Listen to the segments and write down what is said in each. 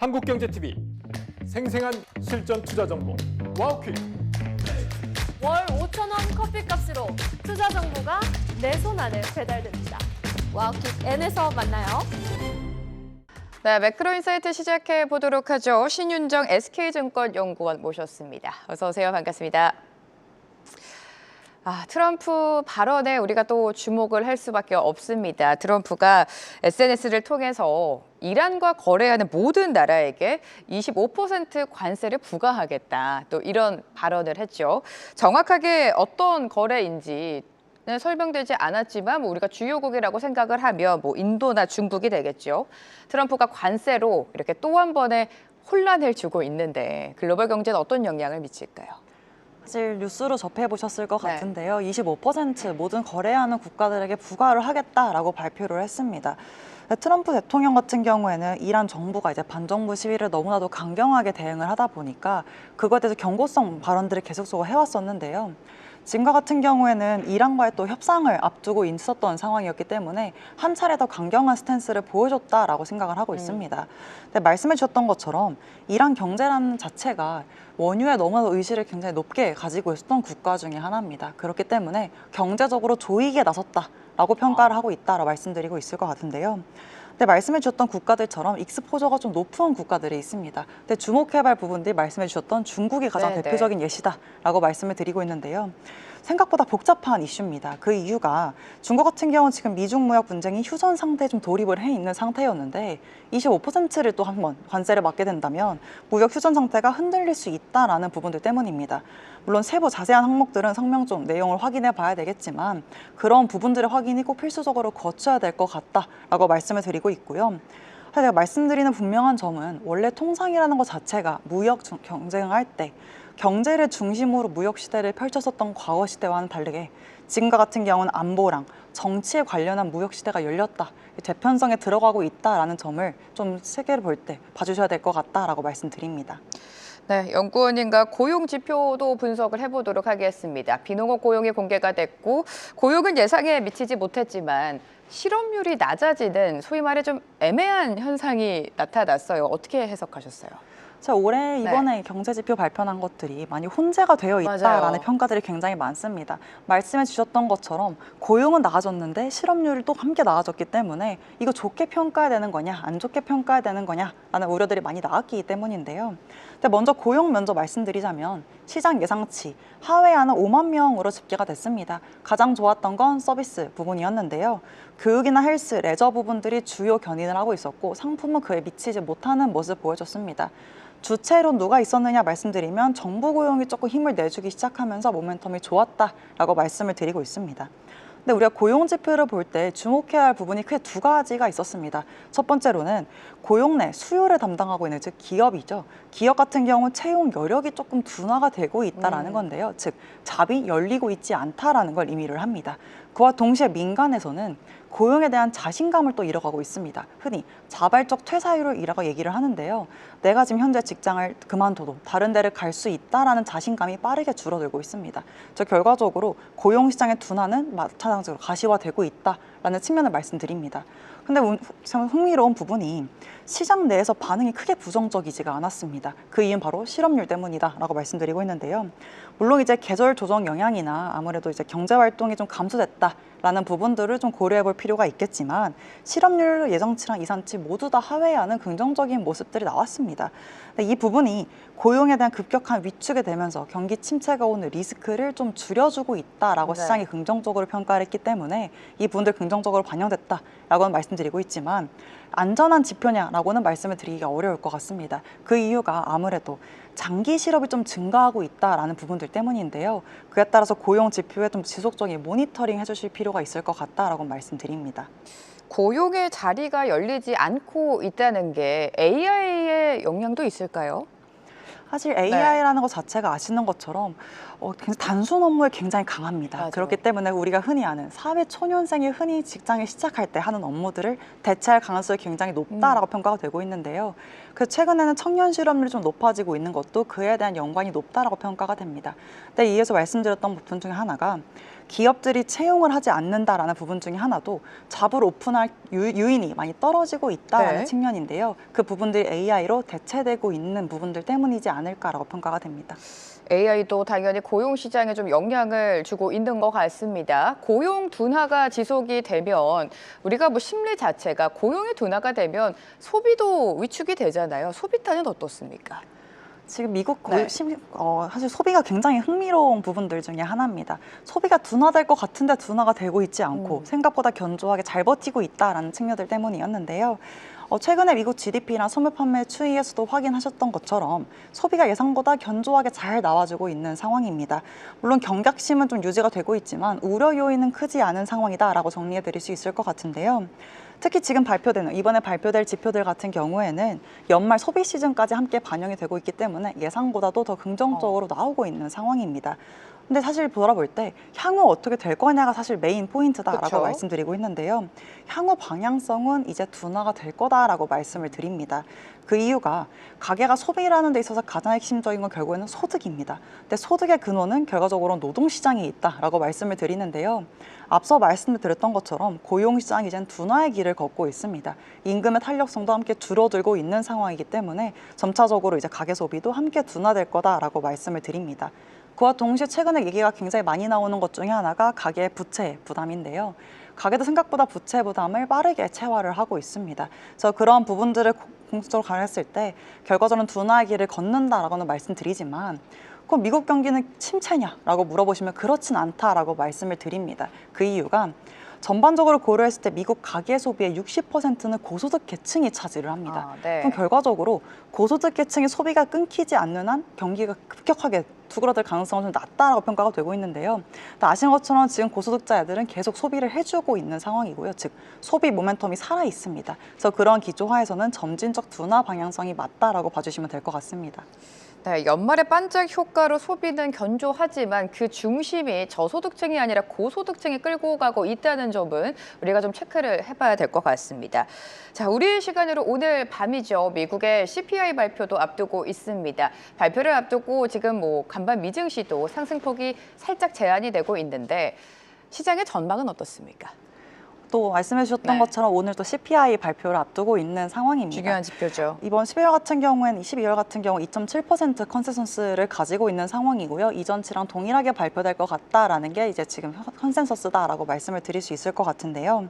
한국경제TV 생생한 실전 투자 정보 와우퀵. 월 5,000원 커피값으로 투자 정보가 내 손 안에 배달됩니다. 와우킥 N에서 만나요. 네, 매크로인사이트 시작해 보도록 하죠. 신윤정 SK증권 연구원 모셨습니다. 어서 오세요. 반갑습니다. 트럼프 발언에 우리가 또 주목을 할 수밖에 없습니다. 트럼프가 SNS를 통해서 이란과 거래하는 모든 나라에게 25% 관세를 부과하겠다. 또 이런 발언을 했죠. 정확하게 어떤 거래인지 설명되지 않았지만 우리가 주요국이라고 생각을 하면 인도나 중국이 되겠죠. 트럼프가 관세로 이렇게 또 한 번의 혼란을 주고 있는데 글로벌 경제는 어떤 영향을 미칠까요? 사실 뉴스로 접해보셨을 것 네. 같은데요. 25% 모든 거래하는 국가들에게 부과를 하겠다라고 발표를 했습니다. 트럼프 대통령 같은 경우에는 이란 정부가 이제 반정부 시위를 너무나도 강경하게 대응을 하다 보니까 그거에 대해서 경고성 발언들을 계속 해왔었는데요. 지금과 같은 경우에는 이란과의 또 협상을 앞두고 있었던 상황이었기 때문에 한 차례 더 강경한 스탠스를 보여줬다라고 생각을 하고 있습니다. 근데 말씀해 주셨던 것처럼 이란 경제라는 자체가 원유에 너무나도 의지를 굉장히 높게 가지고 있었던 국가 중에 하나입니다. 그렇기 때문에 경제적으로 조이기에 나섰다라고 평가를 하고 있다라고 말씀드리고 있을 것 같은데요. 근데 말씀해 주셨던 국가들처럼 익스포저가 좀 높은 국가들이 있습니다. 근데 주목해볼 부분들이 말씀해 주셨던 중국이 가장 대표적인 예시다라고 말씀을 드리고 있는데요. 생각보다 복잡한 이슈입니다. 그 이유가 중국 같은 경우는 지금 미중 무역 분쟁이 휴전 상태에 좀 돌입을 해 있는 상태였는데 25%를 또 한번 관세를 맞게 된다면 무역 휴전 상태가 흔들릴 수 있다라는 부분들 때문입니다. 물론 세부 자세한 항목들은 성명 좀 내용을 확인해 봐야 되겠지만 그런 부분들의 확인이 꼭 필수적으로 거쳐야 될 것 같다라고 말씀을 드리고 있고요. 제가 말씀드리는 분명한 점은 원래 통상이라는 것 자체가 무역 경쟁을 할 때 경제를 중심으로 무역 시대를 펼쳤었던 과거 시대와는 다르게 지금과 같은 경우는 안보랑 정치에 관련한 무역 시대가 열렸다, 재편성에 들어가고 있다라는 점을 좀 세계를 볼 때 봐주셔야 될 것 같다라고 말씀드립니다. 네, 연구원님과 고용 지표도 분석을 해보도록 하겠습니다. 비농업 고용이 공개가 됐고 고용은 예상에 미치지 못했지만 실업률이 낮아지는 소위 말해 좀 애매한 현상이 나타났어요. 어떻게 해석하셨어요? 올해 이번에 경제지표 발표한 것들이 많이 혼재가 되어 있다라는 평가들이 굉장히 많습니다. 말씀해 주셨던 것처럼 고용은 나아졌는데 실업률이 또 함께 나아졌기 때문에 이거 좋게 평가해야 되는 거냐 안 좋게 평가해야 되는 거냐라는 우려들이 많이 나왔기 때문인데요. 근데 먼저 고용 면접 말씀드리자면 시장 예상치 하회하는 5만 명으로 집계가 됐습니다. 가장 좋았던 건 서비스 부분이었는데요. 교육이나 헬스, 레저 부분들이 주요 견인을 하고 있었고 상품은 그에 미치지 못하는 모습 보여줬습니다. 주체로 누가 있었느냐 말씀드리면 정부 고용이 조금 힘을 내주기 시작하면서 모멘텀이 좋았다라고 말씀을 드리고 있습니다. 근데 우리가 고용 지표를 볼 때 주목해야 할 부분이 크게 두 가지가 있었습니다. 첫 번째로는 고용 내 수요를 담당하고 있는 즉 기업이죠. 기업 같은 경우 채용 여력이 조금 둔화가 되고 있다라는 건데요. 즉 잡이 열리고 있지 않다라는 걸 의미를 합니다. 그와 동시에 민간에서는 고용에 대한 자신감을 또 잃어가고 있습니다. 흔히 자발적 퇴사율을 이라고 얘기를 하는데요. 내가 지금 현재 직장을 그만둬도 다른 데를 갈 수 있다라는 자신감이 빠르게 줄어들고 있습니다. 즉 결과적으로 고용 시장의 둔화는 마찬가지로 가시화되고 있다라는 측면을 말씀드립니다. 근데 참 흥미로운 부분이 시장 내에서 반응이 크게 부정적이지가 않았습니다. 그 이유는 바로 실업률 때문이다라고 말씀드리고 있는데요. 물론 이제 계절 조정 영향이나 아무래도 이제 경제 활동이 좀 감소됐다라는 부분들을 좀 고려해 볼 필요가 있겠지만 실업률 예상치랑 이상치 모두 다 하회하는 긍정적인 모습들이 나왔습니다. 근데 이 부분이 고용에 대한 급격한 위축이 되면서 경기 침체가 오는 리스크를 좀 줄여주고 있다라고 시장이 긍정적으로 평가를 했기 때문에 이 부분들 긍정적으로 반영됐다라고는 말씀드리고 있지만 안전한 지표냐라고는 말씀을 드리기가 어려울 것 같습니다. 그 이유가 아무래도 장기 실업이 좀 증가하고 있다라는 부분들 때문인데요. 그에 따라서 고용 지표에 좀 지속적인 모니터링 해주실 필요가 있을 것 같다라고 말씀드립니다. 고용의 자리가 열리지 않고 있다는 게 AI의 영향도 있을까요? 사실 AI라는 것 자체가 아시는 것처럼 굉장히 단순 업무에 굉장히 강합니다. 맞아요. 그렇기 때문에 우리가 흔히 아는 사회 초년생이 흔히 직장에 시작할 때 하는 업무들을 대체할 가능성이 굉장히 높다라고 평가가 되고 있는데요. 그래서 최근에는 청년 실업률이 좀 높아지고 있는 것도 그에 대한 연관이 높다라고 평가가 됩니다. 근데 이에서 말씀드렸던 부분 중에 하나가 기업들이 채용을 하지 않는다라는 부분 중에 하나도 잡을 오픈할 유인이 많이 떨어지고 있다는 네. 측면인데요. 그 부분들이 AI로 대체되고 있는 부분들 때문이지 않을까라고 평가가 됩니다. AI도 당연히 고용 시장에 좀 영향을 주고 있는 것 같습니다. 고용 둔화가 지속이 되면 우리가 뭐 심리 자체가 고용이 둔화가 되면 소비도 위축이 되잖아요. 소비탄은 어떻습니까? 지금 미국 네. 사실 소비가 굉장히 흥미로운 부분들 중에 하나입니다. 소비가 둔화될 것 같은데 둔화가 되고 있지 않고 생각보다 견조하게 잘 버티고 있다라는 측면들 때문이었는데요. 최근에 미국 GDP나 소매 판매 추이에서도 확인하셨던 것처럼 소비가 예상보다 견조하게 잘 나와주고 있는 상황입니다. 물론 경각심은 좀 유지가 되고 있지만 우려 요인은 크지 않은 상황이다라고 정리해 드릴 수 있을 것 같은데요. 특히 지금 이번에 발표될 지표들 같은 경우에는 연말 소비 시즌까지 함께 반영이 되고 있기 때문에 예상보다도 더 긍정적으로 나오고 있는 상황입니다. 근데 사실 돌아볼 때 향후 어떻게 될 거냐가 사실 메인 포인트다라고 그쵸? 말씀드리고 있는데요. 향후 방향성은 이제 둔화가 될 거다라고 말씀을 드립니다. 그 이유가 가계가 소비라는 데 있어서 가장 핵심적인 건 결국에는 소득입니다. 근데 소득의 근원은 결과적으로 노동시장에 있다라고 말씀을 드리는데요. 앞서 말씀드렸던 것처럼 고용시장이 이젠 둔화의 길을 걷고 있습니다. 임금의 탄력성도 함께 줄어들고 있는 상황이기 때문에 점차적으로 이제 가계 소비도 함께 둔화될 거다라고 말씀을 드립니다. 그와 동시에 최근에 얘기가 굉장히 많이 나오는 것 중에 하나가 가계의 부채 부담인데요. 가계도 생각보다 부채 부담을 빠르게 체화를 하고 있습니다. 그래서 그러한 부분들을 공식적으로 가렸을 때 결과적으로 둔화의 길을 걷는다라고는 말씀드리지만 그럼 미국 경기는 침체냐라고 물어보시면 그렇진 않다라고 말씀을 드립니다. 그 이유가 전반적으로 고려했을 때 미국 가계 소비의 60%는 고소득 계층이 차지를 합니다. 네. 그럼 결과적으로 고소득 계층의 소비가 끊기지 않는 한 경기가 급격하게 두그러들 가능성은 좀 낮다라고 평가가 되고 있는데요. 아시는 것처럼 지금 고소득자들은 계속 소비를 해주고 있는 상황이고요. 즉 소비 모멘텀이 살아 있습니다. 그래서 그런 기조하에서는 점진적 둔화 방향성이 맞다라고 봐주시면 될 것 같습니다. 네, 연말의 반짝 효과로 소비는 견조하지만 그 중심이 저소득층이 아니라 고소득층이 끌고 가고 있다는 점은 우리가 좀 체크를 해봐야 될 것 같습니다. 자, 우리 시간으로 오늘 밤이죠. 미국의 CPI 발표도 앞두고 있습니다. 발표를 앞두고 지금 뭐 간밤 미증시도 상승폭이 살짝 제한이 되고 있는데 시장의 전망은 어떻습니까? 또 말씀해 주셨던 네. 것처럼 오늘 또 CPI 발표를 앞두고 있는 상황입니다. 중요한 지표죠. 이번 12월 같은 경우에는 2.7% 컨센서스를 가지고 있는 상황이고요. 이전치랑 동일하게 발표될 것 같다라는 게 이제 지금 컨센서스다라고 말씀을 드릴 수 있을 것 같은데요.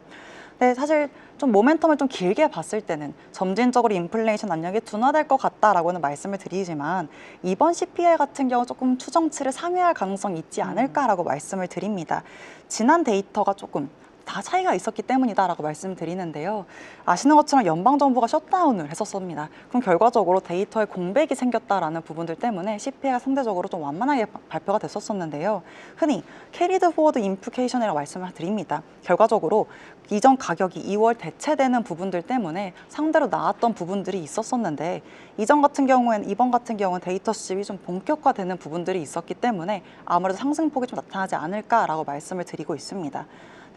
네, 사실 좀 모멘텀을 좀 길게 봤을 때는 점진적으로 인플레이션 압력이 둔화될 것 같다라고는 말씀을 드리지만 이번 CPI 같은 경우 조금 추정치를 상회할 가능성이 있지 않을까라고 말씀을 드립니다. 지난 데이터가 조금 다 차이가 있었기 때문이다라고 말씀드리는데요. 아시는 것처럼 연방정부가 셧다운을 했었습니다. 그럼 결과적으로 데이터에 공백이 생겼다라는 부분들 때문에 CPI가 상대적으로 좀 완만하게 발표가 됐었는데요. 흔히 캐리드 포워드 임플리케이션이라고 말씀을 드립니다. 결과적으로 이전 가격이 2월 대체되는 부분들 때문에 상대로 나왔던 부분들이 있었었는데 이번 같은 경우는 데이터 수집이 좀 본격화되는 부분들이 있었기 때문에 아무래도 상승폭이 좀 나타나지 않을까라고 말씀을 드리고 있습니다.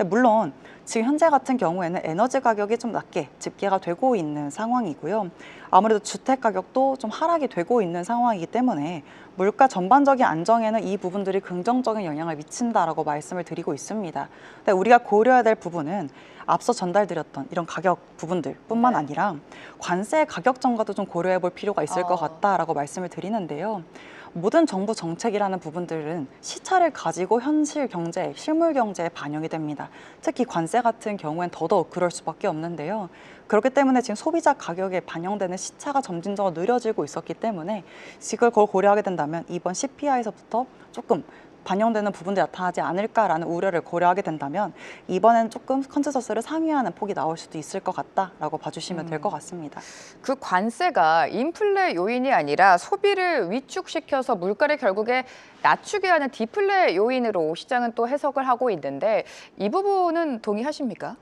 물론 지금 현재 같은 경우에는 에너지 가격이 좀 낮게 집계가 되고 있는 상황이고요. 아무래도 주택 가격도 좀 하락이 되고 있는 상황이기 때문에 물가 전반적인 안정에는 이 부분들이 긍정적인 영향을 미친다라고 말씀을 드리고 있습니다. 근데 우리가 고려해야 될 부분은 앞서 전달드렸던 이런 가격 부분들뿐만 아니라 관세 가격 정가도 좀 고려해 볼 필요가 있을 것 같다라고 말씀을 드리는데요. 모든 정부 정책이라는 부분들은 시차를 가지고 현실 경제, 실물 경제에 반영이 됩니다. 특히 관세 같은 경우엔 더더욱 그럴 수밖에 없는데요. 그렇기 때문에 지금 소비자 가격에 반영되는 시차가 점진적으로 느려지고 있었기 때문에 그걸 고려하게 된다면 이번 CPI에서부터 조금 반영되는 부분들이 나타나지 않을까라는 우려를 고려하게 된다면 이번엔 조금 컨센서스를 상회하는 폭이 나올 수도 있을 것 같다라고 봐주시면 될 것 같습니다. 그 관세가 인플레 요인이 아니라 소비를 위축시켜서 물가를 결국에 낮추게 하는 디플레 요인으로 시장은 또 해석을 하고 있는데 이 부분은 동의하십니까?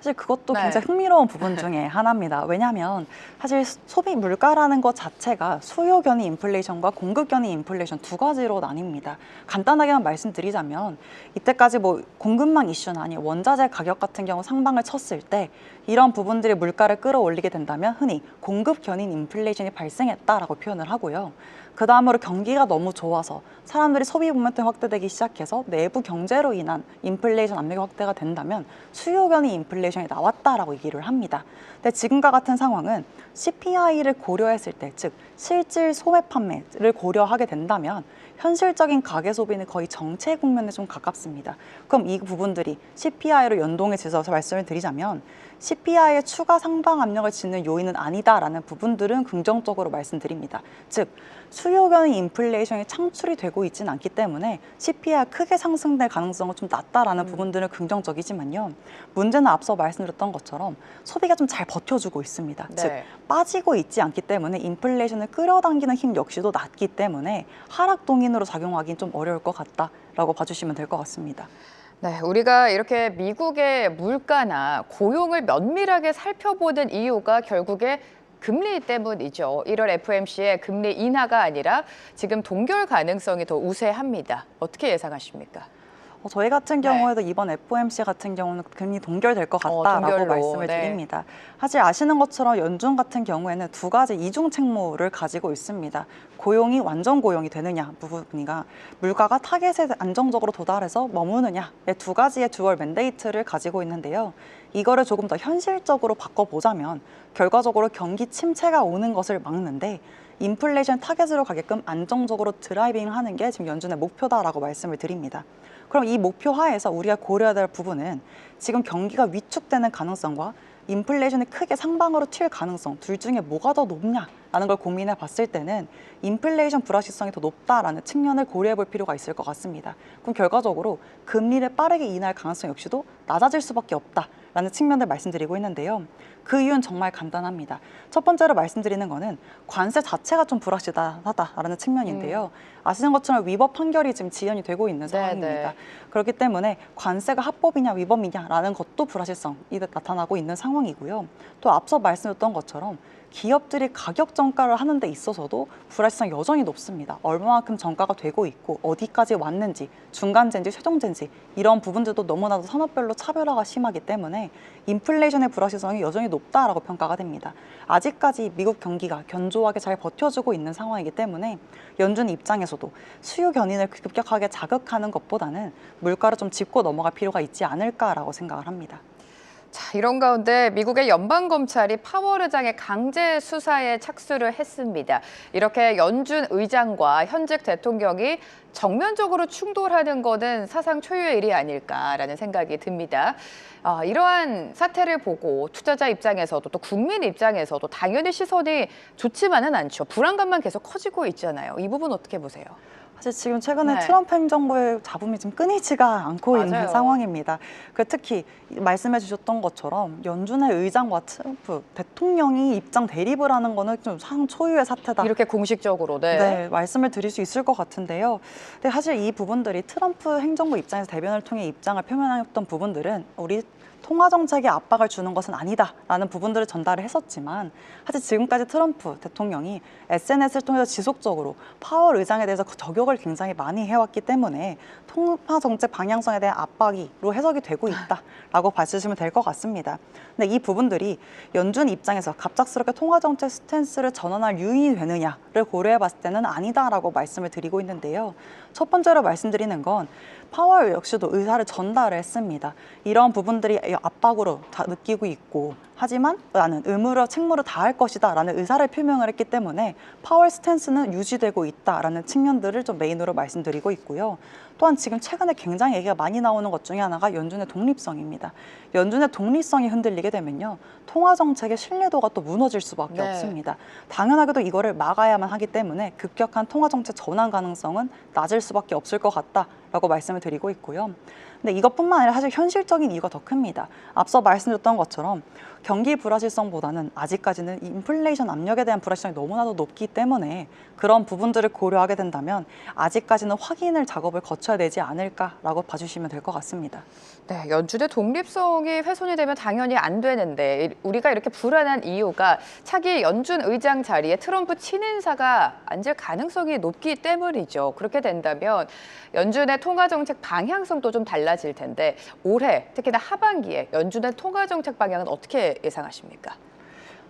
사실 그것도 네. 굉장히 흥미로운 부분 중에 하나입니다. 왜냐하면 사실 소비 물가라는 것 자체가 수요 견인 인플레이션과 공급 견인 인플레이션 두 가지로 나뉩니다. 간단하게만 말씀드리자면 이때까지 뭐 공급망 이슈나 아니 원자재 가격 같은 경우 상방을 쳤을 때 이런 부분들이 물가를 끌어올리게 된다면 흔히 공급 견인 인플레이션이 발생했다라고 표현을 하고요. 그 다음으로 경기가 너무 좋아서 사람들이 소비 모멘텀이 확대되기 시작해서 내부 경제로 인한 인플레이션 압력이 확대가 된다면 수요 견인 인플레이션이 나왔다라고 얘기를 합니다. 근데 지금과 같은 상황은 CPI를 고려했을 때, 즉 실질 소매 판매를 고려하게 된다면 현실적인 가계 소비는 거의 정체 국면에 좀 가깝습니다. 그럼 이 부분들이 CPI로 연동해져서 말씀을 드리자면 CPI의 추가 상방 압력을 짓는 요인은 아니다라는 부분들은 긍정적으로 말씀드립니다. 즉 수요 견인 인플레이션이 창출이 되고 있지는 않기 때문에 CPI가 크게 상승될 가능성은 좀 낮다라는 부분들은 긍정적이지만요. 문제는 앞서 말씀드렸던 것처럼 소비가 좀 잘 버텨주고 있습니다. 네. 즉 빠지고 있지 않기 때문에 인플레이션을 끌어당기는 힘 역시도 낮기 때문에 하락 동인으로 작용하기는 좀 어려울 것 같다라고 봐주시면 될 것 같습니다. 네, 우리가 이렇게 미국의 물가나 고용을 면밀하게 살펴보는 이유가 결국에 금리 때문이죠. 1월 FOMC의 금리 인하가 아니라 지금 동결 가능성이 더 우세합니다. 어떻게 예상하십니까? 저희 같은 경우에도 이번 FOMC 같은 경우는 금리 동결될 것 같다라고 동결로, 말씀을 네. 드립니다. 사실 아시는 것처럼 연준 같은 경우에는 두 가지 이중 책무를 가지고 있습니다. 고용이 완전 고용이 되느냐 부분이가 물가가 타겟에 안정적으로 도달해서 머무느냐의 두 가지의 듀얼 맨데이트를 가지고 있는데요. 이거를 조금 더 현실적으로 바꿔보자면 결과적으로 경기 침체가 오는 것을 막는데 인플레이션 타겟으로 가게끔 안정적으로 드라이빙하는 게 지금 연준의 목표다라고 말씀을 드립니다. 그럼 이 목표 하에서 우리가 고려해야 될 부분은 지금 경기가 위축되는 가능성과 인플레이션이 크게 상방으로 튈 가능성 둘 중에 뭐가 더 높냐라는 걸 고민해 봤을 때는 인플레이션 불확실성이 더 높다라는 측면을 고려해 볼 필요가 있을 것 같습니다. 그럼 결과적으로 금리를 빠르게 인하할 가능성 역시도 낮아질 수밖에 없다라는 측면을 말씀드리고 있는데요. 그 이유는 정말 간단합니다. 첫 번째로 말씀드리는 거는 관세 자체가 좀 불확실하다라는 측면인데요. 아시는 것처럼 위법 판결이 지금 지연이 되고 있는 상황입니다. 그렇기 때문에 관세가 합법이냐 위법이냐라는 것도 불확실성이 나타나고 있는 상황이고요. 또 앞서 말씀드렸던 것처럼 기업들이 가격 정가를 하는 데 있어서도 불확실성이 여전히 높습니다. 얼마만큼 정가가 되고 있고 어디까지 왔는지, 중간재인지 최종재인지 이런 부분들도 너무나도 산업별로 차별화가 심하기 때문에 인플레이션의 불확실성이 여전히 높다라고 평가가 됩니다. 아직까지 미국 경기가 견조하게 잘 버텨주고 있는 상황이기 때문에 연준 입장에서도 수요 견인을 급격하게 자극하는 것보다는 물가를 좀 짚고 넘어갈 필요가 있지 않을까라고 생각을 합니다. 자, 이런 가운데 미국의 연방검찰이 파월 의장의 강제 수사에 착수를 했습니다. 이렇게 연준 의장과 현직 대통령이 정면적으로 충돌하는 것은 사상 초유의 일이 아닐까라는 생각이 듭니다. 이러한 사태를 보고 투자자 입장에서도 또 국민 입장에서도 당연히 시선이 좋지만은 않죠. 불안감만 계속 커지고 있잖아요. 이 부분 어떻게 보세요? 사실 지금 최근에 네. 트럼프 행정부의 잡음이 좀 끊이지가 않고 맞아요. 있는 상황입니다. 특히 말씀해 주셨던 것처럼 연준의 의장과 트럼프 대통령이 입장 대립을 하는 거는 좀 상초유의 사태다. 이렇게 공식적으로, 네, 말씀을 드릴 수 있을 것 같은데요. 근데 사실 이 부분들이 트럼프 행정부 입장에서 대변을 통해 입장을 표명했던 부분들은 우리 통화 정책에 압박을 주는 것은 아니다라는 부분들을 전달을 했었지만 사실 지금까지 트럼프 대통령이 SNS를 통해서 지속적으로 파월 의장에 대해서 저격을 굉장히 많이 해왔기 때문에 통화 정책 방향성에 대한 압박으로 해석이 되고 있다라고 봐주시면 될 것 같습니다. 근데 이 부분들이 연준 입장에서 갑작스럽게 통화 정책 스탠스를 전환할 요인이 되느냐를 고려해 봤을 때는 아니다라고 말씀을 드리고 있는데요. 첫 번째로 말씀드리는 건 파월 역시도 의사를 전달을 했습니다. 이런 부분들이 압박으로 다 느끼고 있고 하지만 나는 의무로 책무를 다할 것이다 라는 의사를 표명을 했기 때문에 파월 스탠스는 유지되고 있다라는 측면들을 좀 메인으로 말씀드리고 있고요. 또한 지금 최근에 굉장히 얘기가 많이 나오는 것 중에 하나가 연준의 독립성입니다. 연준의 독립성이 흔들리게 되면요. 통화 정책의 신뢰도가 또 무너질 수밖에 없습니다. 당연하게도 이거를 막아야만 하기 때문에 급격한 통화 정책 전환 가능성은 낮을 수밖에 없을 것 같다라고 말씀을 드리고 있고요. 근데 이것뿐만 아니라 사실 현실적인 이유가 더 큽니다. 앞서 말씀드렸던 것처럼 경기 불확실성보다는 아직까지는 인플레이션 압력에 대한 불확실성이 너무나도 높기 때문에 그런 부분들을 고려하게 된다면 아직까지는 확인을 작업을 거쳐야 되지 않을까라고 봐주시면 될 것 같습니다. 네, 연준의 독립성이 훼손이 되면 당연히 안 되는데 우리가 이렇게 불안한 이유가 차기 연준 의장 자리에 트럼프 친인사가 앉을 가능성이 높기 때문이죠. 그렇게 된다면 연준의 통화정책 방향성도 좀 달라질 텐데 올해 특히나 하반기에 연준의 통화정책 방향은 어떻게 예상하십니까?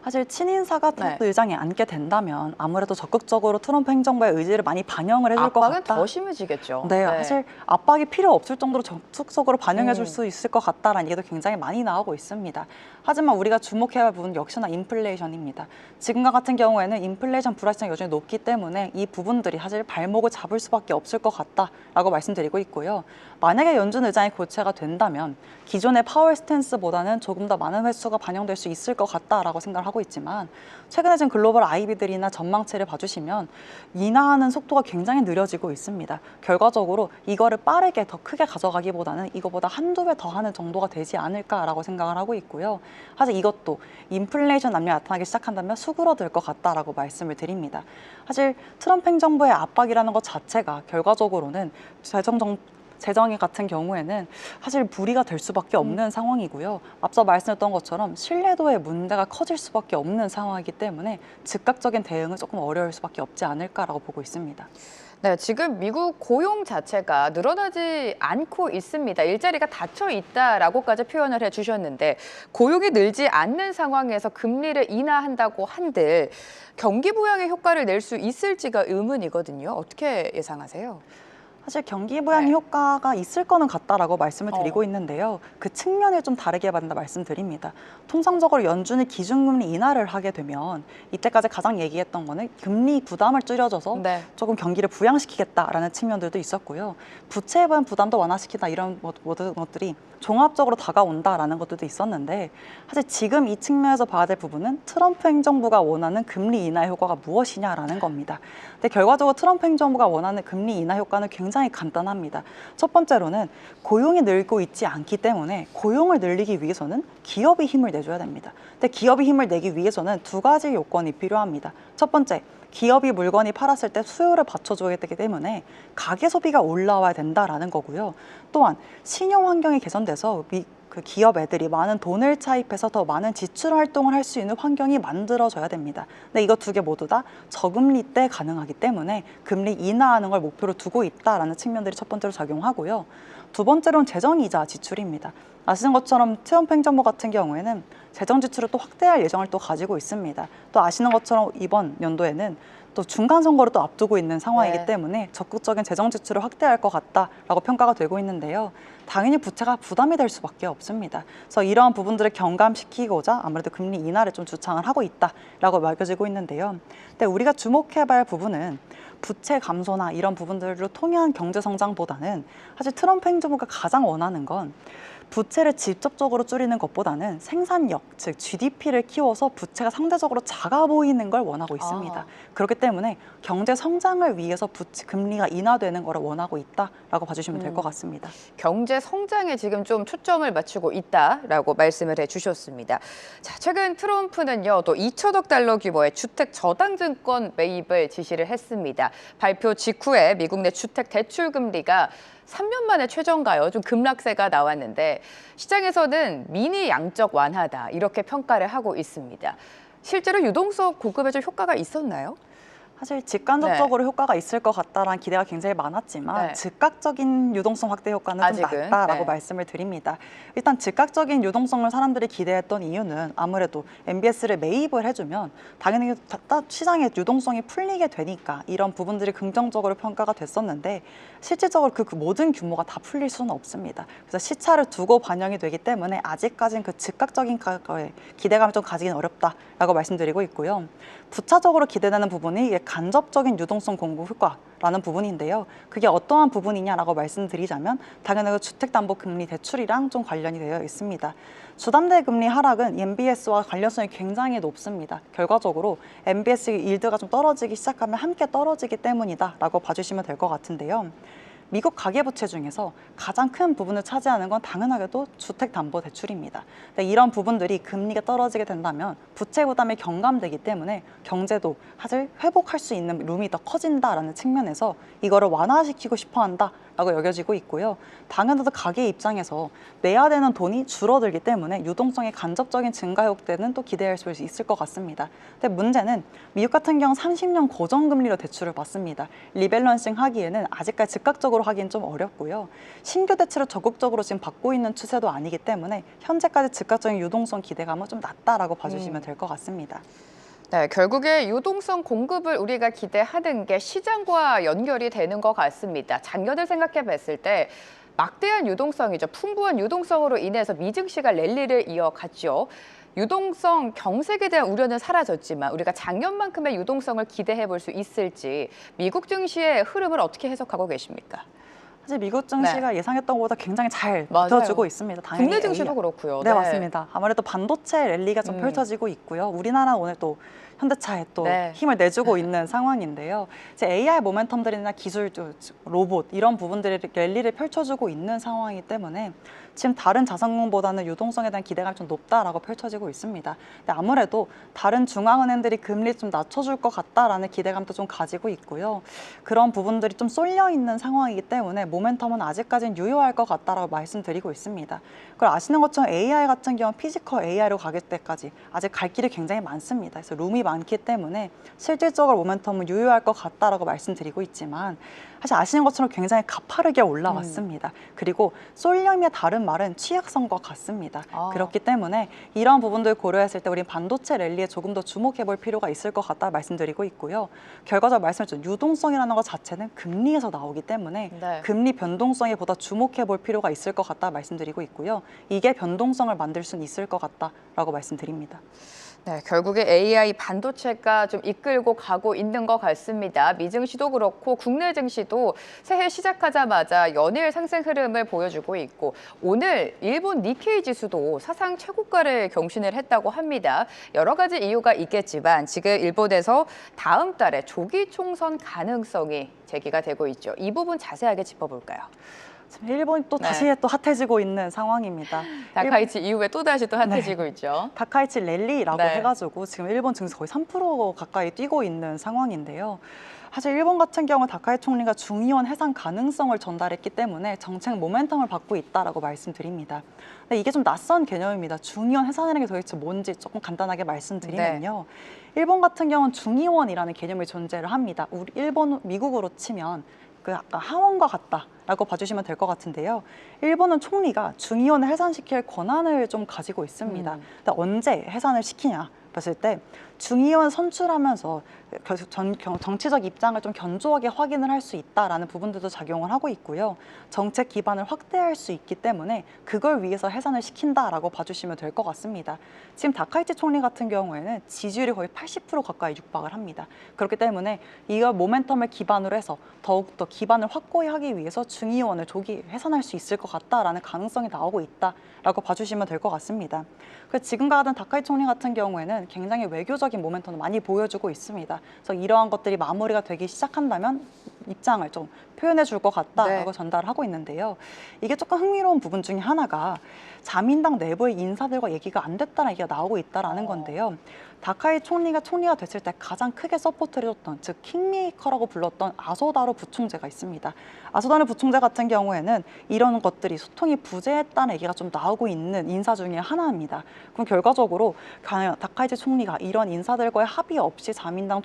사실 친인사가 트럼프 의장에 앉게 된다면 아무래도 적극적으로 트럼프 행정부의 의지를 많이 반영을 해줄 것 같다. 압박은 더 심해지겠죠. 네, 사실 압박이 필요 없을 정도로 적극적으로 반영해 줄 수 있을 것 같다라는 얘기도 굉장히 많이 나오고 있습니다. 하지만 우리가 주목해야 할 부분은 역시나 인플레이션입니다. 지금과 같은 경우에는 인플레이션 불확실성이 여전히 높기 때문에 이 부분들이 사실 발목을 잡을 수밖에 없을 것 같다라고 말씀드리고 있고요. 만약에 연준 의장이 교체가 된다면 기존의 파월 스탠스보다는 조금 더 많은 횟수가 반영될 수 있을 것 같다라고 생각을 하고 있지만 최근에 지금 글로벌 IB들이나 전망치를 봐주시면 인하하는 속도가 굉장히 느려지고 있습니다. 결과적으로 이거를 빠르게 더 크게 가져가기보다는 이거보다 한두 배 더 하는 정도가 되지 않을까라고 생각을 하고 있고요. 사실 이것도 인플레이션 압력이 나타나기 시작한다면 수그러들 것 같다라고 말씀을 드립니다. 사실 트럼프 행정부의 압박이라는 것 자체가 결과적으로는 재정이 같은 경우에는 사실 무리가 될 수밖에 없는 상황이고요. 앞서 말씀드렸던 것처럼 신뢰도의 문제가 커질 수밖에 없는 상황이기 때문에 즉각적인 대응은 조금 어려울 수밖에 없지 않을까라고 보고 있습니다. 네, 지금 미국 고용 자체가 늘어나지 않고 있습니다. 일자리가 닫혀 있다라고까지 표현을 해주셨는데 고용이 늘지 않는 상황에서 금리를 인하한다고 한들 경기 부양의 효과를 낼 수 있을지가 의문이거든요. 어떻게 예상하세요? 사실 경기 부양의 효과가 있을 거는 같다라고 말씀을 드리고 있는데요. 그 측면을 좀 다르게 받는다 말씀드립니다. 통상적으로 연준이 기준금리 인하를 하게 되면 이때까지 가장 얘기했던 거는 금리 부담을 줄여줘서 조금 경기를 부양시키겠다라는 측면들도 있었고요. 부채에 대한 부담도 완화시키다 이런 모든 것들이 종합적으로 다가온다라는 것들도 있었는데 사실 지금 이 측면에서 봐야 될 부분은 트럼프 행정부가 원하는 금리 인하 효과가 무엇이냐라는 겁니다. 근데 결과적으로 트럼프 행정부가 원하는 금리 인하 효과는 굉장히 간단합니다. 첫 번째로는 고용이 늘고 있지 않기 때문에 고용을 늘리기 위해서는 기업이 힘을 내줘야 됩니다. 근데 기업이 힘을 내기 위해서는 두 가지 요건이 필요합니다. 첫 번째, 기업이 물건이 팔았을 때 수요를 받쳐줘야 되기 때문에 가계 소비가 올라와야 된다라는 거고요. 또한 신용 환경이 개선돼서 그 기업 애들이 많은 돈을 차입해서 더 많은 지출 활동을 할 수 있는 환경이 만들어져야 됩니다. 근데 이거 두 개 모두 다 저금리 때 가능하기 때문에 금리 인하하는 걸 목표로 두고 있다라는 측면들이 첫 번째로 작용하고요. 두 번째로는 재정이자 지출입니다. 아시는 것처럼 트럼프 행정부 같은 경우에는 재정 지출을 또 확대할 예정을 또 가지고 있습니다. 또 아시는 것처럼 이번 연도에는 또 중간 선거를 또 앞두고 있는 상황이기 때문에 적극적인 재정 지출을 확대할 것 같다라고 평가가 되고 있는데요. 당연히 부채가 부담이 될 수밖에 없습니다. 그래서 이러한 부분들을 경감시키고자 아무래도 금리 인하를 좀 주창을 하고 있다라고 말겨지고 있는데요. 근데 우리가 주목해봐야 할 부분은 부채 감소나 이런 부분들로 통한 경제 성장보다는 사실 트럼프 행정부가 가장 원하는 건 부채를 직접적으로 줄이는 것보다는 생산력, 즉 GDP를 키워서 부채가 상대적으로 작아 보이는 걸 원하고 있습니다. 그렇기 때문에 경제 성장을 위해서 금리가 인하되는 걸 원하고 있다라고 봐주시면 될 것 같습니다. 경제 성장에 지금 좀 초점을 맞추고 있다라고 말씀을 해주셨습니다. 자, 최근 트럼프는요, 또 2천억 달러 규모의 주택 저당증권 매입을 지시를 했습니다. 발표 직후에 미국 내 주택 대출 금리가 3년 만에 최저인가요? 좀 급락세가 나왔는데 시장에서는 미니 양적 완화다 이렇게 평가를 하고 있습니다. 실제로 유동성 공급에 좀 효과가 있었나요? 사실 직간접적으로 효과가 있을 것 같다라는 기대가 굉장히 많았지만 즉각적인 유동성 확대 효과는 좀 낮다라고 말씀을 드립니다. 일단 즉각적인 유동성을 사람들이 기대했던 이유는 아무래도 MBS를 매입을 해주면 당연히 시장의 유동성이 풀리게 되니까 이런 부분들이 긍정적으로 평가가 됐었는데 실질적으로 그 모든 규모가 다 풀릴 수는 없습니다. 그래서 시차를 두고 반영이 되기 때문에 아직까지는 그 즉각적인 기대감을 좀 가지기는 어렵다라고 말씀드리고 있고요. 부차적으로 기대되는 부분이 간접적인 유동성 공급 효과라는 부분인데요. 그게 어떠한 부분이냐라고 말씀드리자면 당연히 주택담보금리 대출이랑 좀 관련이 되어 있습니다. 주담대 금리 하락은 MBS와 관련성이 굉장히 높습니다. 결과적으로 MBS 일드가 좀 떨어지기 시작하면 함께 떨어지기 때문이다라고 봐주시면 될 것 같은데요. 미국 가계부채 중에서 가장 큰 부분을 차지하는 건 당연하게도 주택담보대출입니다. 근데 이런 부분들이 금리가 떨어지게 된다면 부채 부담이 경감되기 때문에 경제도 사실 회복할 수 있는 룸이 더 커진다라는 측면에서 이거를 완화시키고 싶어 한다라고 여겨지고 있고요. 당연하도 가계 입장에서 내야 되는 돈이 줄어들기 때문에 유동성의 간접적인 증가 효과는 또 기대할 수 있을 것 같습니다. 근데 문제는 미국 같은 경우 30년 고정금리로 대출을 받습니다. 리밸런싱 하기에는 아직까지 즉각적으로 하기엔 좀 어렵고요. 신규 대출을 적극적으로 지금 받고 있는 추세도 아니기 때문에 현재까지 즉각적인 유동성 기대감은 좀 낮다라고 봐주시면 될 것 같습니다. 네, 결국에 유동성 공급을 우리가 기대하는 게 시장과 연결이 되는 것 같습니다. 작년을 생각해 봤을 때 막대한 유동성이죠. 풍부한 유동성으로 인해서 미증시가 랠리를 이어갔죠. 유동성 경색에 대한 우려는 사라졌지만 우리가 작년만큼의 유동성을 기대해 볼 수 있을지 미국 증시의 흐름을 어떻게 해석하고 계십니까? 사실 미국 증시가 예상했던 것보다 굉장히 잘 맞아요. 버텨주고 있습니다. 당연히 국내 증시도 그렇고요. 네, 맞습니다. 아무래도 반도체 랠리가 좀 펼쳐지고 있고요. 우리나라 오늘 또 현대차에 또 힘을 내주고 있는 상황인데요. 이제 AI 모멘텀들이나 기술, 로봇 이런 부분들이 랠리를 펼쳐주고 있는 상황이기 때문에 지금 다른 자산군보다는 유동성에 대한 기대감이 좀 높다라고 펼쳐지고 있습니다. 근데 아무래도 다른 중앙은행들이 금리 좀 낮춰줄 것 같다라는 기대감도 좀 가지고 있고요. 그런 부분들이 좀 쏠려 있는 상황이기 때문에 모멘텀은 아직까지는 유효할 것 같다라고 말씀드리고 있습니다. 그걸 아시는 것처럼 AI 같은 경우 피지컬 AI로 가기 때까지 아직 갈 길이 굉장히 많습니다. 그래서 룸이 많기 때문에 실질적으로 모멘텀은 유효할 것 같다라고 말씀드리고 있지만 사실 아시는 것처럼 굉장히 가파르게 올라왔습니다. 그리고 쏠림의 다른 말은 취약성과 같습니다. 그렇기 때문에 이런 부분들 고려했을 때 우리 반도체 랠리에 조금 더 주목해 볼 필요가 있을 것 같다 말씀드리고 있고요. 결과적으로 말씀드렸죠. 유동성이라는 것 자체는 금리에서 나오기 때문에 금리 변동성에 보다 주목해 볼 필요가 있을 것 같다 말씀드리고 있고요. 이게 변동성을 만들 수는 있을 것 같다라고 말씀드립니다. 네, 결국에 AI 반도체가 좀 이끌고 가고 있는 것 같습니다. 미증시도 그렇고 국내 증시도 새해 시작하자마자 연일 상승 흐름을 보여주고 있고 오늘 일본 니케이 지수도 사상 최고가를 경신을 했다고 합니다. 여러 가지 이유가 있겠지만 지금 일본에서 다음 달에 조기 총선 가능성이 제기가 되고 있죠. 이 부분 자세하게 짚어볼까요? 일본이 또 다시 또 핫해지고 있는 상황입니다. 다카이치 이후에 또 다시 또 핫해지고 있죠. 다카이치 랠리라고 해가지고 지금 일본 증시 거의 3% 가까이 뛰고 있는 상황인데요. 사실 일본 같은 경우 다카이 총리가 중의원 해산 가능성을 전달했기 때문에 정책 모멘텀을 받고 있다라고 말씀드립니다. 근데 이게 좀 낯선 개념입니다. 중의원 해산이라는 게 도대체 뭔지 조금 간단하게 말씀드리면요. 일본 같은 경우는 중의원이라는 개념이 존재를 합니다. 우리 일본, 미국으로 치면 그 아까 하원과 같다라고 봐주시면 될 것 같은데요. 일본은 총리가 중의원을 해산시킬 권한을 좀 가지고 있습니다. 근데 언제 해산을 시키냐 봤을 때 중의원 선출하면서 정치적 입장을 좀 견조하게 확인을 할 수 있다라는 부분들도 작용을 하고 있고요. 정책 기반을 확대할 수 있기 때문에 그걸 위해서 해산을 시킨다라고 봐주시면 될 것 같습니다. 지금 다카이치 총리 같은 경우에는 지지율이 거의 80% 가까이 육박을 합니다. 그렇기 때문에 이걸 모멘텀을 기반으로 해서 더욱더 기반을 확고히 하기 위해서 중의원을 조기 해산할 수 있을 것 같다라는 가능성이 나오고 있다라고 봐주시면 될 것 같습니다. 그래서 지금과 같은 다카이치 총리 같은 경우에는 굉장히 외교적인 모멘텀을 많이 보여주고 있습니다. 그래서 이러한 것들이 마무리가 되기 시작한다면 입장을 좀 표현해 줄 것 같다라고 전달을 하고 있는데요. 이게 조금 흥미로운 부분 중에 하나가 자민당 내부의 인사들과 얘기가 안 됐다는 얘기가 나오고 있다는 건데요. 다카이 총리가 됐을 때 가장 크게 서포트를 해줬던, 즉 킹메이커라고 불렀던 아소다로 부총재가 있습니다. 아소다로 부총재 같은 경우에는 이런 것들이 소통이 부재했다는 얘기가 좀 나오고 있는 인사 중에 하나입니다. 그럼 결과적으로 다카이치 총리가 이런 인사들과의 합의 없이 자민당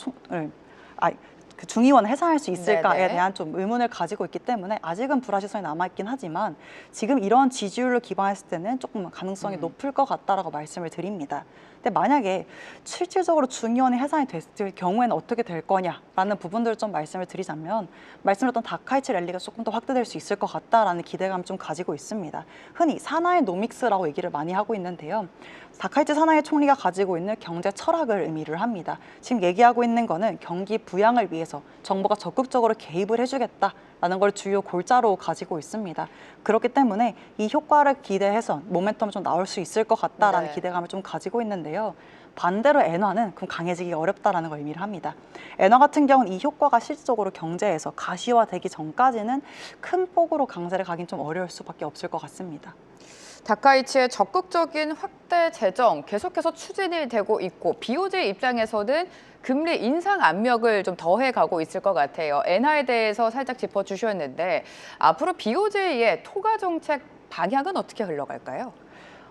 그 중의원 해산할 수 있을까에 대한 좀 의문을 가지고 있기 때문에 아직은 불확실성이 남아있긴 하지만 지금 이런 지지율을 기반했을 때는 조금 가능성이 높을 것 같다라고 말씀을 드립니다. 근데 만약에 실질적으로 중의원이 해산이 됐을 경우에는 어떻게 될 거냐라는 부분들을 좀 말씀을 드리자면 말씀드렸던 다카이치 랠리가 조금 더 확대될 수 있을 것 같다라는 기대감을 좀 가지고 있습니다. 흔히 사나이 노믹스라고 얘기를 많이 하고 있는데요. 다카이치 사나이 총리가 가지고 있는 경제 철학을 의미를 합니다. 지금 얘기하고 있는 거는 경기 부양을 위해서 정부가 적극적으로 개입을 해주겠다라는 걸 주요 골자로 가지고 있습니다. 그렇기 때문에 이 효과를 기대해서 모멘텀이 좀 나올 수 있을 것 같다라는 기대감을 좀 가지고 있는데요. 반대로 엔화는 그럼 강해지기 어렵다라는 걸 의미를 합니다. 엔화 같은 경우는 이 효과가 실질적으로 경제에서 가시화되기 전까지는 큰 폭으로 강세를 가긴 좀 어려울 수밖에 없을 것 같습니다. 다카이치의 적극적인 확대 재정 계속해서 추진이 되고 있고 BOJ 입장에서는 금리 인상 압력을 좀 더해가고 있을 것 같아요. 엔화에 대해서 살짝 짚어주셨는데 앞으로 BOJ의 토가 정책 방향은 어떻게 흘러갈까요?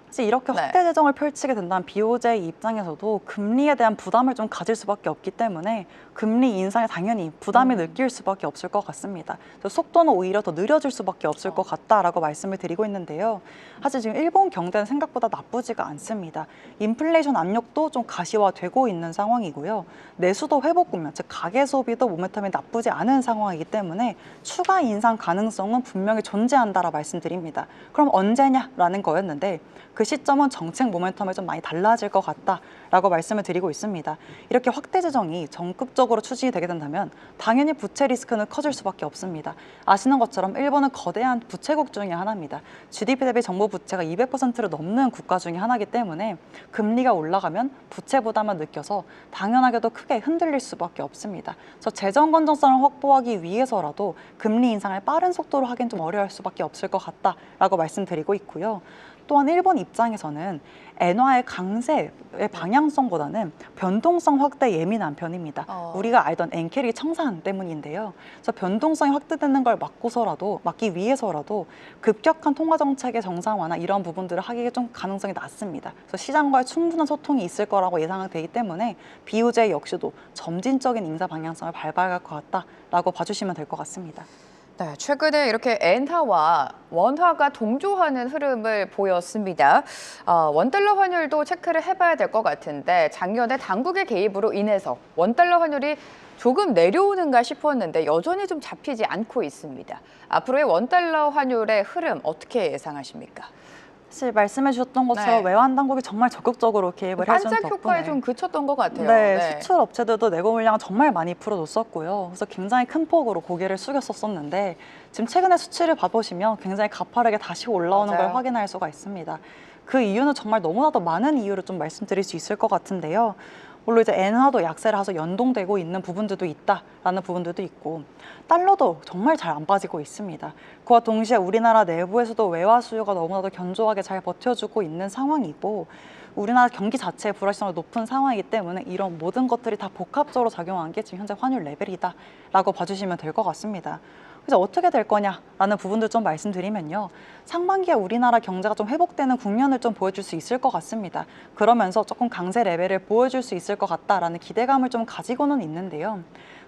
사실 이렇게 확대 재정을 펼치게 된다면 BOJ 입장에서도 금리에 대한 부담을 좀 가질 수밖에 없기 때문에 금리 인상에 당연히 부담이 느낄 수밖에 없을 것 같습니다. 속도는 오히려 더 느려질 수밖에 없을 것 같다라고 말씀을 드리고 있는데요. 사실 지금 일본 경제는 생각보다 나쁘지가 않습니다. 인플레이션 압력도 좀 가시화되고 있는 상황이고요. 내수도 회복 국면, 즉 가계 소비도 모멘텀이 나쁘지 않은 상황이기 때문에 추가 인상 가능성은 분명히 존재한다라 말씀드립니다. 그럼 언제냐라는 거였는데 그 시점은 정책 모멘텀이 좀 많이 달라질 것 같다라고 말씀을 드리고 있습니다. 이렇게 확대 재정이 전극적으로 추진이 되게 된다면 당연히 부채 리스크는 커질 수밖에 없습니다. 아시는 것처럼 일본은 거대한 부채국 중에 하나입니다. GDP 대비 정부 부채가 200%를 넘는 국가 중에 하나이기 때문에 금리가 올라가면 부채 부담을 느껴서 당연하게도 크게 흔들릴 수밖에 없습니다. 그래서 재정 건전성을 확보하기 위해서라도 금리 인상을 빠른 속도로 하긴 좀 어려울 수밖에 없을 것 같다라고 말씀드리고 있고요. 또한 일본 입장에서는 엔화의 강세의 방향성보다는 변동성 확대에 예민한 편입니다. 우리가 알던 엔케리 청산 때문인데요. 그래서 변동성이 확대되는 걸 막기 위해서라도 급격한 통화 정책의 정상화나 이런 부분들을 하기가 좀 가능성이 낮습니다. 그래서 시장과의 충분한 소통이 있을 거라고 예상되기 때문에 BOJ 역시도 점진적인 인사 방향성을 밟아갈 것 같다라고 봐주시면 될 것 같습니다. 네, 최근에 이렇게 엔화와 원화가 동조하는 흐름을 보였습니다. 원달러 환율도 체크를 해봐야 될 것 같은데 작년에 당국의 개입으로 인해서 원달러 환율이 조금 내려오는가 싶었는데 여전히 좀 잡히지 않고 있습니다. 앞으로의 원달러 환율의 흐름 어떻게 예상하십니까? 사실 말씀해 주셨던 것처럼 외환 당국이 정말 적극적으로 개입을 해준 덕분에 반짝 효과에 좀 그쳤던 것 같아요. 네, 수출 업체들도 내고 물량을 정말 많이 풀어줬었고요. 그래서 굉장히 큰 폭으로 고개를 숙였었는데 지금 최근에 수치를 봐보시면 굉장히 가파르게 다시 올라오는 걸 확인할 수가 있습니다. 그 이유는 정말 너무나도 많은 이유를 좀 말씀드릴 수 있을 것 같은데요. 물론 이제 엔화도 약세를 해서 연동되고 있는 부분들도 있다라는 부분들도 있고 달러도 정말 잘 안 빠지고 있습니다. 그와 동시에 우리나라 내부에서도 외화 수요가 너무나도 견조하게 잘 버텨주고 있는 상황이고 우리나라 경기 자체의 불확실성이 높은 상황이기 때문에 이런 모든 것들이 다 복합적으로 작용한 게 지금 현재 환율 레벨이다라고 봐주시면 될 것 같습니다. 그래서 어떻게 될 거냐라는 부분들 좀 말씀드리면요. 상반기에 우리나라 경제가 좀 회복되는 국면을 좀 보여줄 수 있을 것 같습니다. 그러면서 조금 강세 레벨을 보여줄 수 있을 것 같다라는 기대감을 좀 가지고는 있는데요.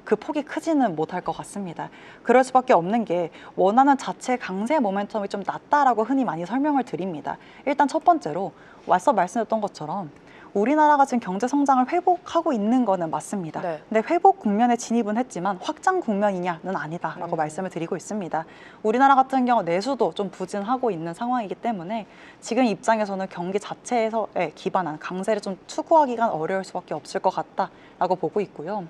그 폭이 크지는 못할 것 같습니다. 그럴 수밖에 없는 게 원하는 자체 강세 모멘텀이 좀 낮다라고 흔히 많이 설명을 드립니다. 일단 첫 번째로 앞서 말씀드렸던 것처럼 우리나라가 지금 경제 성장을 회복하고 있는 거는 맞습니다. 근데 회복 국면에 진입은 했지만 확장 국면이냐는 아니다라고 말씀을 드리고 있습니다. 우리나라 같은 경우 내수도 좀 부진하고 있는 상황이기 때문에 지금 입장에서는 경기 자체에서에 기반한 강세를 좀 추구하기가 어려울 수밖에 없을 것 같다라고 보고 있고요.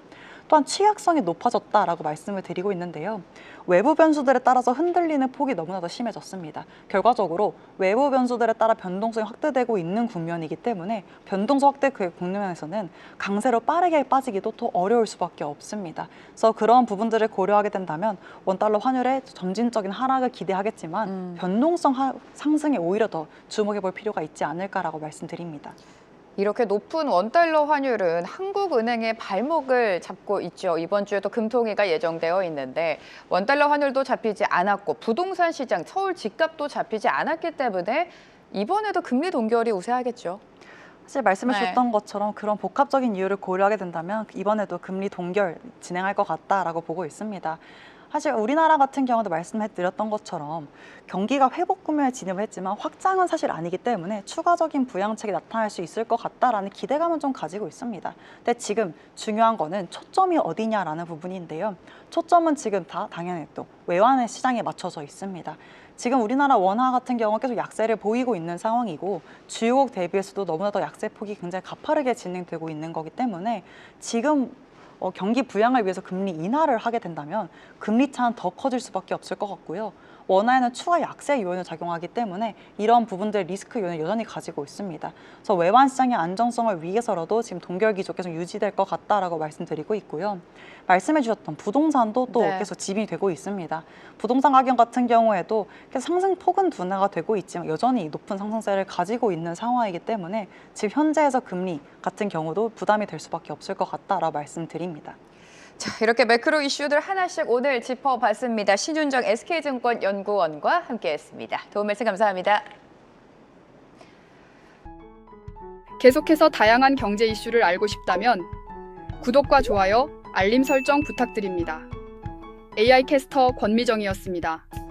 또한 취약성이 높아졌다라고 말씀을 드리고 있는데요. 외부 변수들에 따라서 흔들리는 폭이 너무나도 심해졌습니다. 결과적으로 외부 변수들에 따라 변동성이 확대되고 있는 국면이기 때문에 변동성 확대 그 국면에서는 강세로 빠르게 빠지기도 더 어려울 수밖에 없습니다. 그래서 그런 부분들을 고려하게 된다면 원달러 환율의 점진적인 하락을 기대하겠지만 변동성 상승에 오히려 더 주목해 볼 필요가 있지 않을까라고 말씀드립니다. 이렇게 높은 원달러 환율은 한국은행의 발목을 잡고 있죠. 이번 주에도 금통위가 예정되어 있는데 원달러 환율도 잡히지 않았고 부동산 시장, 서울 집값도 잡히지 않았기 때문에 이번에도 금리 동결이 우세하겠죠. 사실 말씀해 주셨던 것처럼 그런 복합적인 이유를 고려하게 된다면 이번에도 금리 동결 진행할 것 같다라고 보고 있습니다. 사실 우리나라 같은 경우도 말씀해드렸던 것처럼 경기가 회복 국면에 진입을 했지만 확장은 사실 아니기 때문에 추가적인 부양책이 나타날 수 있을 것 같다라는 기대감은 좀 가지고 있습니다. 근데 지금 중요한 거는 초점이 어디냐라는 부분인데요. 초점은 지금 다 당연히 또 외환의 시장에 맞춰져 있습니다. 지금 우리나라 원화 같은 경우 계속 약세를 보이고 있는 상황이고 주요국 대비해서도 너무나도 약세폭이 굉장히 가파르게 진행되고 있는 거기 때문에 지금 경기 부양을 위해서 금리 인하를 하게 된다면 금리 차는 더 커질 수밖에 없을 것 같고요. 원화에는 추가 약세 요인을 작용하기 때문에 이런 부분들 리스크 요인을 여전히 가지고 있습니다. 그래서 외환 시장의 안정성을 위해서라도 지금 동결 기조 계속 유지될 것 같다라고 말씀드리고 있고요. 말씀해 주셨던 부동산도 또 네. 계속 집이 되고 있습니다. 부동산 가격 같은 경우에도 계속 상승폭은 둔화가 되고 있지만 여전히 높은 상승세를 가지고 있는 상황이기 때문에 지금 현재에서 금리 같은 경우도 부담이 될 수밖에 없을 것 같다라고 말씀드립니다. 자, 이렇게 매크로 이슈들 하나씩 오늘 짚어봤습니다. 신윤정 SK증권 연구원과 함께했습니다. 도움 말씀 감사합니다. 계속해서 다양한 경제 이슈를 알고 싶다면 구독과 좋아요, 알림 설정 부탁드립니다. AI 캐스터 권미정이었습니다.